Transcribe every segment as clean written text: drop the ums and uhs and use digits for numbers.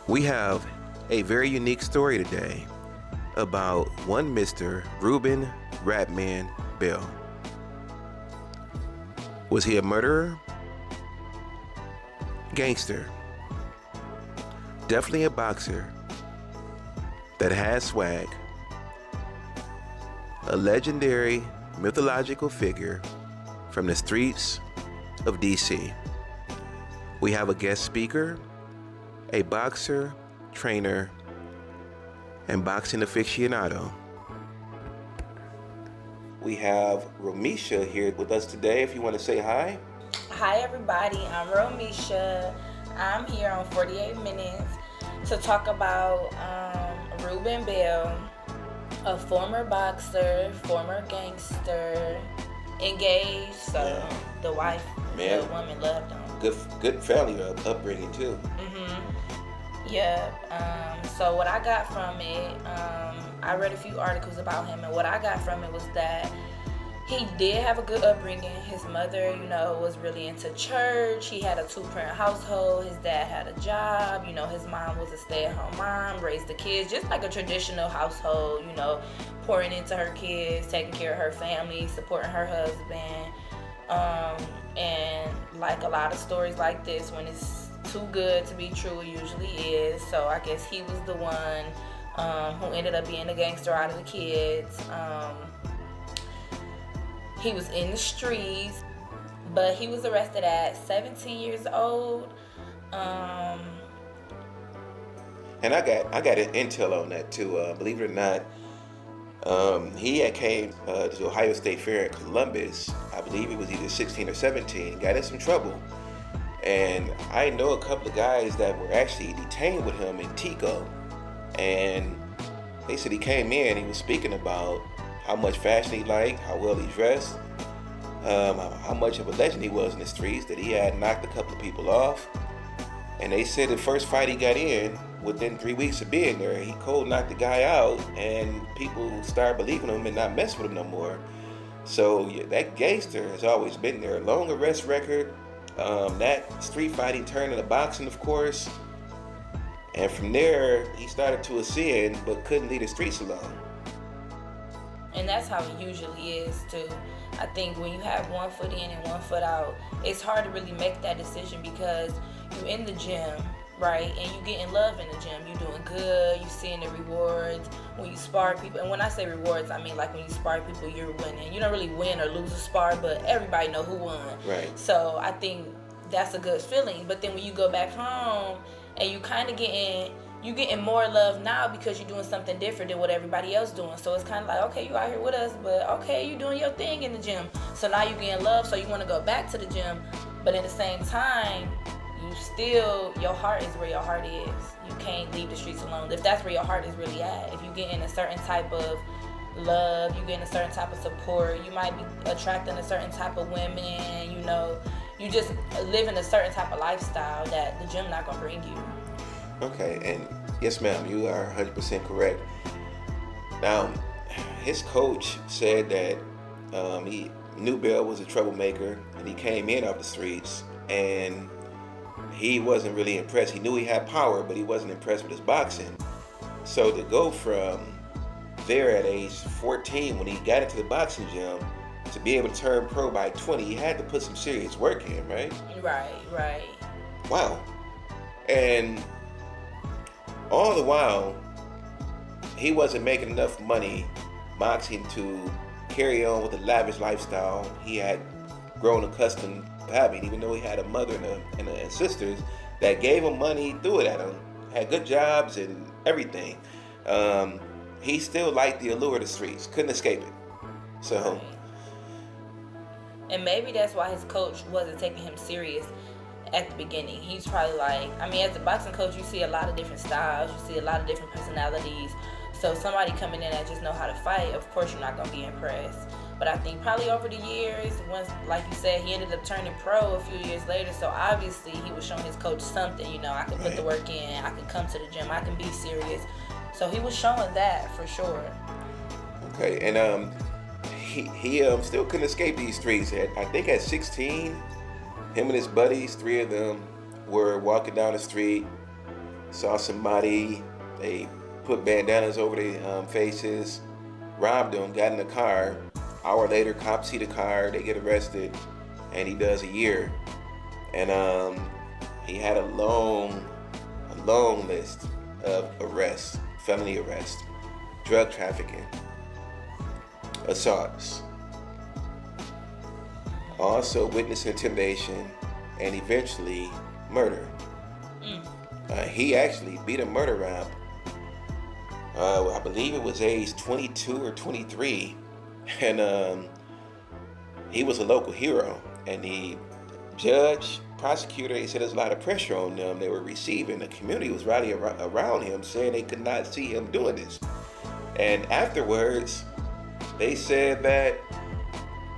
We have a very unique story today about one Mr. Ruben Ratman Bell. Was he a murderer? Gangster. Definitely a boxer that has swag. A legendary mythological figure from the streets of DC. We have a guest speaker, a boxer, trainer, and boxing aficionado. We have Romisha here with us today. If you want to say hi. Hi everybody, I'm Romisha. I'm here on 48 Minutes to talk about Reuben Bell, a former boxer, former gangster, engaged, so the wife, the woman loved him. Good family upbringing too. Yeah. So what I got from it, I read a few articles about him, and what I got from it was that he did have a good upbringing. His mother, was really into church. He had a two-parent household. His dad had a job. His mom was a stay-at-home mom, raised the kids just like a traditional household, pouring into her kids, taking care of her family, supporting her husband. And like a lot of stories like this, when it's too good to be true, it usually is. So I guess he was the one who ended up being the gangster out of the kids. He was in the streets, but he was arrested at 17 years old. And I got an intel on that too. Believe it or not, he had came to Ohio State Fair in Columbus. I believe he was either 16 or 17. Got in some trouble, and I know a couple of guys that were actually detained with him in Tico, and they said he came in. He was speaking about how much fashion he liked, how well he dressed, how much of a legend he was in the streets, that he had knocked a couple of people off. And they said the first fight he got in, within 3 weeks of being there, he cold knocked the guy out, and people started believing him and not messing with him no more. So yeah, that gangster has always been there. Long arrest record, that street fighting turned into boxing, of course. And from there, he started to ascend, but couldn't leave the streets alone. And that's how it usually is too. I think when you have one foot in and one foot out, it's hard to really make that decision because you're in the gym, right? And you get in love in the gym. You're doing good. You're seeing the rewards when you spar people. And when I say rewards, I mean like when you spar people, you're winning. You don't really win or lose a spar, but everybody know who won. Right. So I think that's a good feeling. But then when you go back home and you kind of you're getting more love now because you're doing something different than what everybody else doing. So it's kind of like, okay, you out here with us, but okay, you doing your thing in the gym. So now you getting love, so you want to go back to the gym. But at the same time, your heart is where your heart is. You can't leave the streets alone. If that's where your heart is really at, if you getting a certain type of love, you getting a certain type of support, you might be attracting a certain type of women, you just living a certain type of lifestyle that the gym not gonna bring you. Okay, and yes ma'am, you are 100% correct. Now, his coach said that he knew Bell was a troublemaker, and he came in off the streets, and he wasn't really impressed. He knew he had power, but he wasn't impressed with his boxing. So to go from there at age 14, when he got into the boxing gym, to be able to turn pro by 20, he had to put some serious work in, right? Right. Wow. And all the while, he wasn't making enough money boxing to carry on with the lavish lifestyle he had grown accustomed to having, even though he had a mother and sisters that gave him money, threw it at him, had good jobs and everything. He still liked the allure of the streets, couldn't escape it. So, right. And maybe that's why his coach wasn't taking him serious at the beginning. He's probably like, as a boxing coach, you see a lot of different styles, you see a lot of different personalities. So somebody coming in that just know how to fight, of course you're not going to be impressed. But I think probably over the years, once, like you said, he ended up turning pro a few years later. So obviously he was showing his coach something, I can put the work in, I can come to the gym, I can be serious. So he was showing that for sure. Okay, and he still couldn't escape these streets. I think at 16, him and his buddies, 3 of them, were walking down the street, saw somebody, they put bandanas over their faces, robbed them, got in the car. Hour later, cops see the car, they get arrested, and he does a year. And he had a long list of arrests, felony arrests, drug trafficking, assaults, also witness intimidation, and eventually murder. He actually beat a murder rap. I believe it was age 22 or 23, and he was a local hero. And the judge, prosecutor, he said there's a lot of pressure on them they were receiving. The community was rallying around him, saying they could not see him doing this. And afterwards, they said that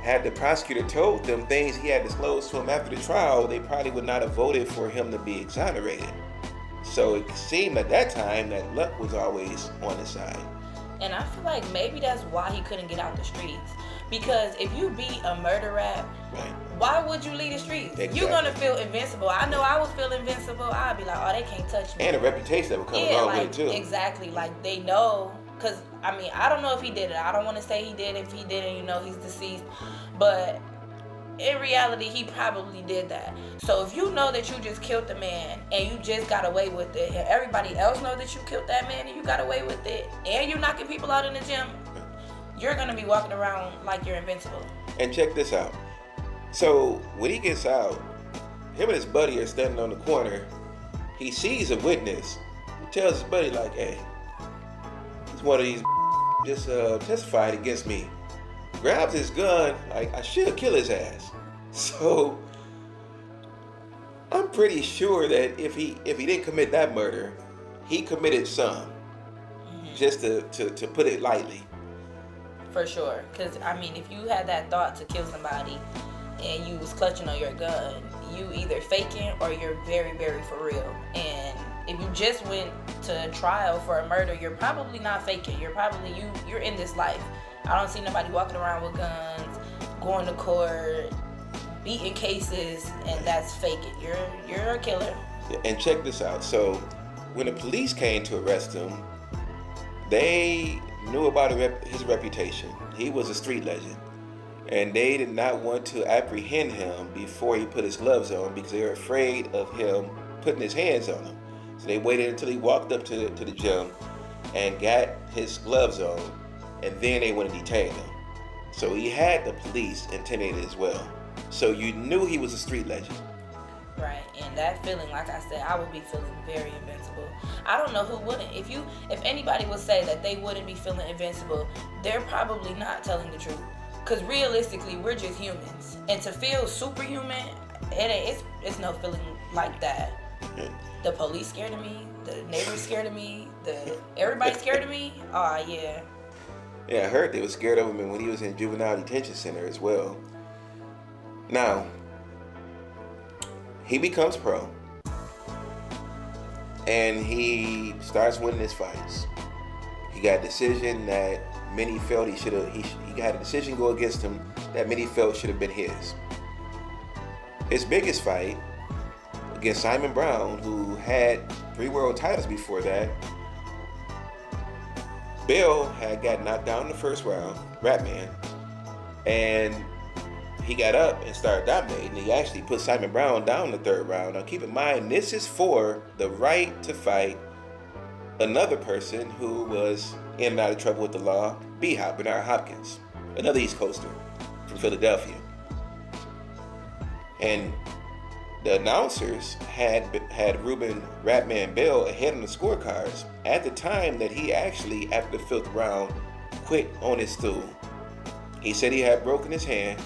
had the prosecutor told them things he had disclosed to him after the trial, they probably would not have voted for him to be exonerated. So it seemed at that time that luck was always on his side. And I feel like maybe that's why he couldn't get out the streets. Because if you beat a murder rap, Right. why would you leave the streets? Exactly. You're gonna feel invincible. I know I would feel invincible. I'd be like, oh, they can't touch me. And a reputation that would come Yeah, along like, with it too. exactly. Like, they know. Because, I mean, I don't know if he did it. I don't want to say he did. If he didn't, you know, he's deceased. But in reality, he probably did that. So if you know that you just killed the man and you just got away with it, and everybody else know that you killed that man and you got away with it, and you're knocking people out in the gym, you're going to be walking around like you're invincible. And check this out. So when he gets out, him and his buddy are standing on the corner. He sees a witness. He tells his buddy, like, hey, it's one of these just testified against me. Grabs his gun, like, I should kill his ass. So I'm pretty sure that if he didn't commit that murder, he committed some. Just to put it lightly. For sure. Because, I mean, if you had that thought to kill somebody and you was clutching on your gun, you either faking or you're very, very for real. And if you just went to trial for a murder, you're probably not faking. You're probably, you're in this life. I don't see nobody walking around with guns, going to court, beating cases, and that's faking. You're a killer. And check this out. So when the police came to arrest him, they knew about his reputation. He was a street legend. And they did not want to apprehend him before he put his gloves on because they were afraid of him putting his hands on them. So they waited until he walked up to the gym and got his gloves on, and then they went and detained him. So he had the police intimidated as well. So you knew he was a street legend. Right, and that feeling, like I said, I would be feeling very invincible. I don't know who wouldn't. If anybody would say that they wouldn't be feeling invincible, they're probably not telling the truth. Because realistically, we're just humans. And to feel superhuman, it's no feeling like that. Yeah. The police scared of me, the neighbors scared of me, everybody scared of me. Oh, yeah. Yeah, I heard they were scared of him when he was in juvenile detention center as well. Now, he becomes pro. And he starts winning his fights. He got a decision that many felt he got a decision go against him that many felt should have been his. His biggest fight against Simon Brown, who had 3 world titles before that. Bill had got knocked down in the first round, Ratman, and he got up and started dominating. He actually put Simon Brown down in the 3rd round. Now keep in mind, this is for the right to fight another person who was in and out of trouble with the law, Bernard Hopkins, another East Coaster from Philadelphia. And the announcers had Ruben Ratman Bell ahead on the scorecards at the time that he actually, after the 5th round, quit on his stool. He said he had broken his hand,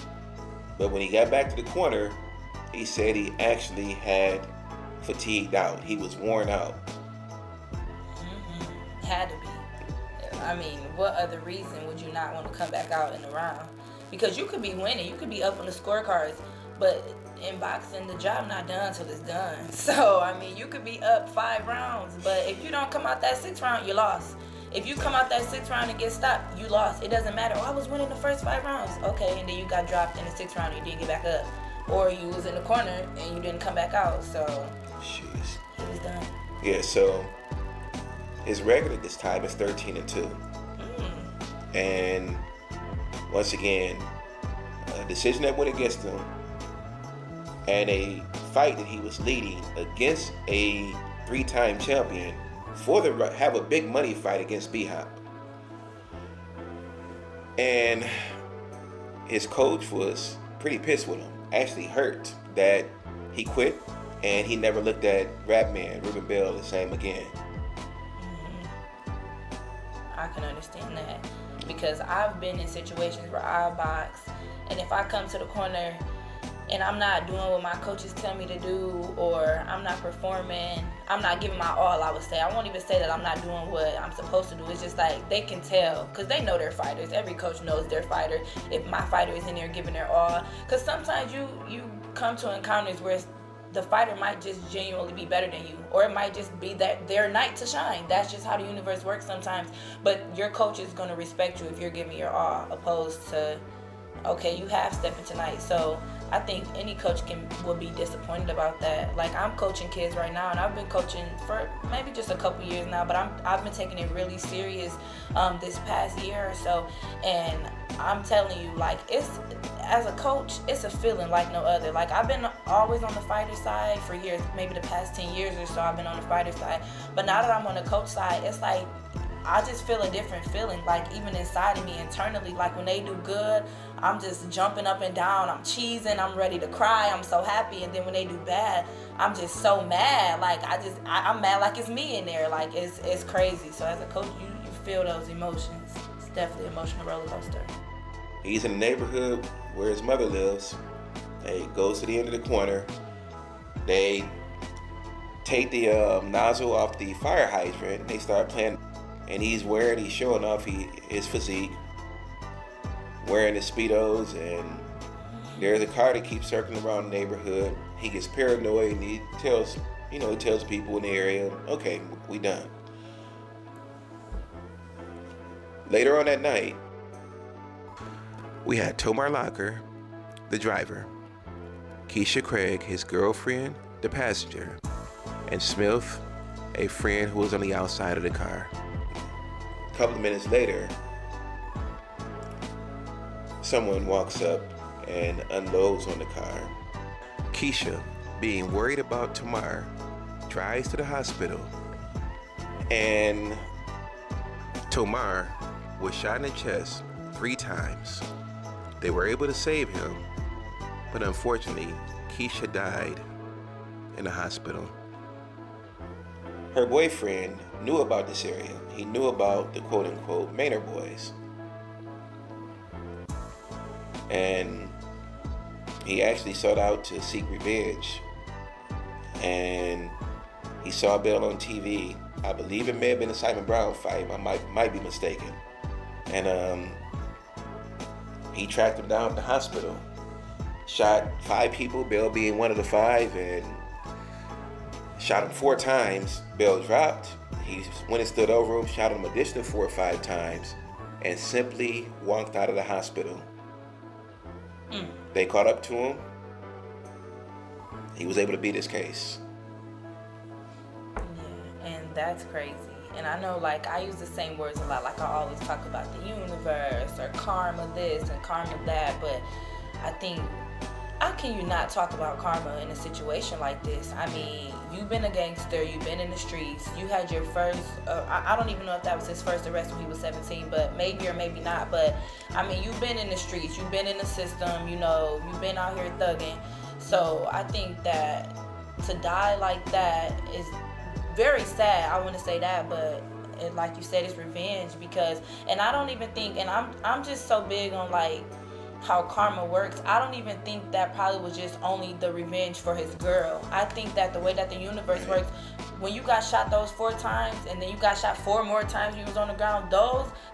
but when he got back to the corner, he said he actually had fatigued out. He was worn out. Had to be. I mean, what other reason would you not want to come back out in the round? Because you could be winning, you could be up on the scorecards, but in boxing, the job not done till it's done. So, I mean, you could be up 5 rounds, but if you don't come out that 6th round, you lost. If you come out that 6th round and get stopped, you lost. It doesn't matter. Oh, I was winning the first 5 rounds. Okay, and then you got dropped in the 6th round and you didn't get back up. Or you was in the corner and you didn't come back out. So, Jeez. he was done. Yeah, so his record at this time is 13-2. And once again, a decision that went against him and a fight that he was leading against a 3-time champion for the have a big money fight against B-Hop. And his coach was pretty pissed with him, actually hurt that he quit and he never looked at rap man Ruben Bell the same again. I can understand that because I've been in situations where I box, and if I come to the corner and I'm not doing what my coaches tell me to do, or I'm not performing, I'm not giving my all, I would say. I won't even say that I'm not doing what I'm supposed to do. It's just like they can tell because they know they're fighters. Every coach knows their fighter. If my fighter is in there giving their all, because sometimes you come to encounters where the fighter might just genuinely be better than you, or it might just be that their night to shine. That's just how the universe works sometimes. But your coach is going to respect you if you're giving your all, opposed to, okay, you half stepping tonight. So I think any coach will be disappointed about that. Like, I'm coaching kids right now, and I've been coaching for maybe just a couple years now, but I've been taking it really serious this past year or so. And I'm telling you, like, as a coach, it's a feeling like no other. Like, I've been always on the fighter side for years, maybe the past 10 years or so I've been on the fighter side. But now that I'm on the coach side, it's like I just feel a different feeling, like even inside of me internally. Like when they do good, I'm just jumping up and down, I'm cheesing, I'm ready to cry, I'm so happy. And then when they do bad, I'm just so mad. Like I'm mad like it's me in there. Like it's crazy. So as a coach, you feel those emotions. It's definitely an emotional roller coaster. He's in the neighborhood where his mother lives. He goes to the end of the corner. They take the nozzle off the fire hydrant. They start playing, and he's showing off his physique, wearing his Speedos, and there's a car that keeps circling around the neighborhood. He gets paranoid, and he tells people in the area, okay, we done. Later on that night, we had Tomar Locker, the driver, Keisha Craig, his girlfriend, the passenger, and Smith, a friend who was on the outside of the car. A couple of minutes later, someone walks up and unloads on the car. Keisha, being worried about Tomar, drives to the hospital, and Tomar was shot in the chest 3 times. They were able to save him, but unfortunately, Keisha died in the hospital. Her boyfriend knew about this area. He knew about the quote-unquote Manor Boys. And he actually sought out to seek revenge. And he saw Bell on TV. I believe it may have been a Simon Brown fight. I might be mistaken. And he tracked him down at the hospital. Shot 5 people, Bell being one of the 5, and shot him 4 times. Bell dropped. He went and stood over him, shot him additional 4 or 5 times, and simply walked out of the hospital. They caught up to him. He was able to beat his case. Yeah, and that's crazy. And I know, like, I use the same words a lot. Like, I always talk about the universe or karma this and karma that. But I think, how can you not talk about karma in a situation like this? I mean, you've been a gangster. You've been in the streets. You had your first, I don't even know if that was his first arrest when he was 17, but maybe or maybe not. But, I mean, you've been in the streets. You've been in the system. You know, you've been out here thugging. So I think that to die like that is very sad. I want to say that, but like you said, it's revenge. Because, and I don't even think, and I'm just so big on like how karma works. I don't even think that probably was just only the revenge for his girl. I think that the way that the universe works, when you got shot those 4 times and then you got shot 4 more times you was on the ground,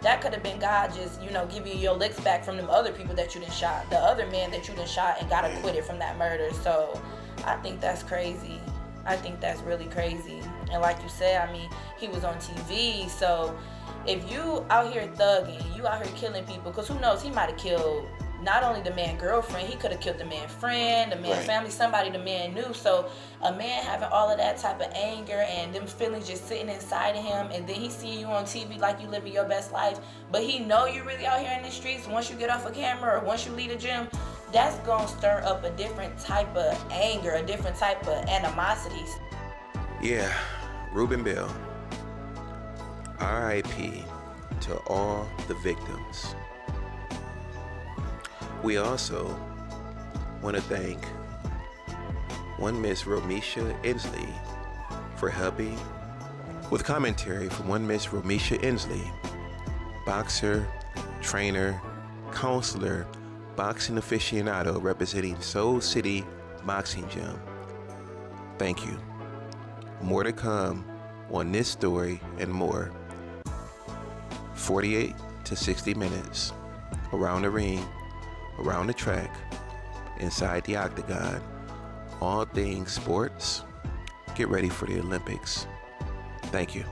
that could have been God just, giving you your licks back from them other people that you done shot, the other man that you done shot and got acquitted from that murder. So I think that's crazy. I think that's really crazy. And like you said, I mean, he was on TV, so if you out here thugging, you out here killing people, because who knows, he might have killed not only the man girlfriend, he could have killed the man friend, the man family, somebody the man knew. So a man having all of that type of anger and them feelings just sitting inside of him, and then he see you on TV like you living your best life, but he know you really out here in the streets. Once you get off a camera or once you leave the gym, that's gonna stir up a different type of anger, a different type of animosities. Yeah, Reuben Bell. R.I.P. to all the victims. We also want to thank one Miss Romisha Inslee for helping with commentary from one Miss Romisha Inslee, boxer, trainer, counselor, boxing aficionado representing Soul City Boxing Gym. Thank you. More to come on this story and more. 48 to 60 minutes around the ring, around the track, inside the octagon, all things sports. Get ready for the Olympics. Thank you.